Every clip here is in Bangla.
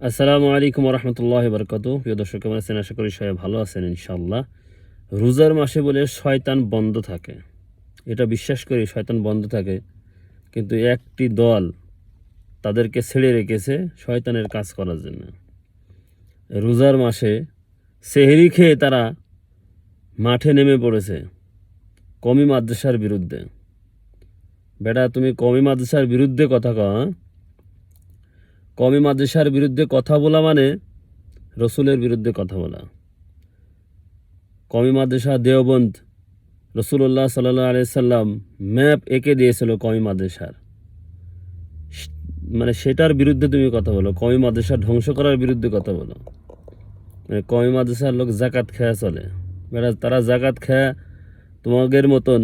আসসালামু আলাইকুম রহমতুল্লাহ বরকত। প্রিয় দর্শক, কেমন আছেন? আশা করি সবাই ভালো আছেন ইনশাআল্লাহ। রোজার মাসে বলে শয়তান বন্ধ থাকে, এটা বিশ্বাস করি শয়তান বন্ধ থাকে, কিন্তু একটি দল তাদেরকে ছেড়ে রেখেছে শয়তানের কাজ করার জন্য। রোজার মাসে সেহরি খেয়ে তারা মাঠে নেমে পড়েছে কওমি মাদ্রাসার বিরুদ্ধে। বেটা, তুমি কওমি মাদ্রাসার বিরুদ্ধে কথা কও? কওমি মাদ্রাসার বিরুদ্ধে কথা বলা মানে রসুলের বিরুদ্ধে কথা বলা। কওমি মাদ্রাসা দেওবন্দ, রসুল্লাহ সাল্লাহ আলিয়াল্লাম ম্যাপ এঁকে দিয়েছিল কওমি মাদ্রাসার, মানে সেটার বিরুদ্ধে তুমি কথা বলো? কওমি মাদ্রাসা ধ্বংস করার বিরুদ্ধে কথা বলো? মানে কওমি মাদ্রাসার লোক জাকাত খেয়া চলে, তারা জাকাত খেয়া তোমাদের মতন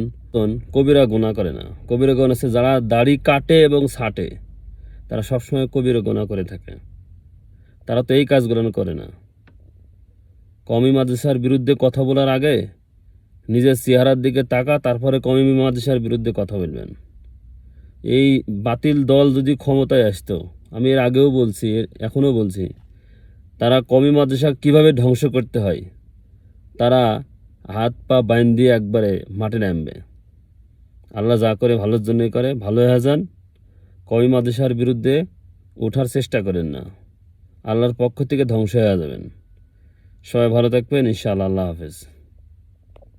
কবিরা গুনাহ করে না। কবিরা গুনাহ আছে যারা দাড়ি কাটে এবং ছাটে, তারা সবসময় কবিরা গুনাহ করে থাকে। তারা তো এই কাজগুলো করে না। কওমি মাদ্রাসার বিরুদ্ধে কথা বলার আগে নিজের চেহারার দিকে তাকা, তারপরে কওমি মাদ্রাসার বিরুদ্ধে কথা বলবেন। এই বাতিল দল যদি ক্ষমতায় আসতো, আমি এর আগেও বলছি, এখনও বলছি, তারা কওমি মাদ্রাসা কীভাবে ধ্বংস করতে হয় তারা হাত পা বাইন দিয়ে একবারে মাঠে নামবে। আল্লাহ যা করে ভালোর জন্যই করে, ভালো হয়ে যান। কওমি মাদ্রাসার বিরুদ্ধে ওঠার চেষ্টা করেন না, আল্লাহর পক্ষ থেকে ধ্বংস হয়ে যাবেন। সবাই ভালো থাকবেন ইনশাআল্লাহ। আল্লাহ হাফেজ।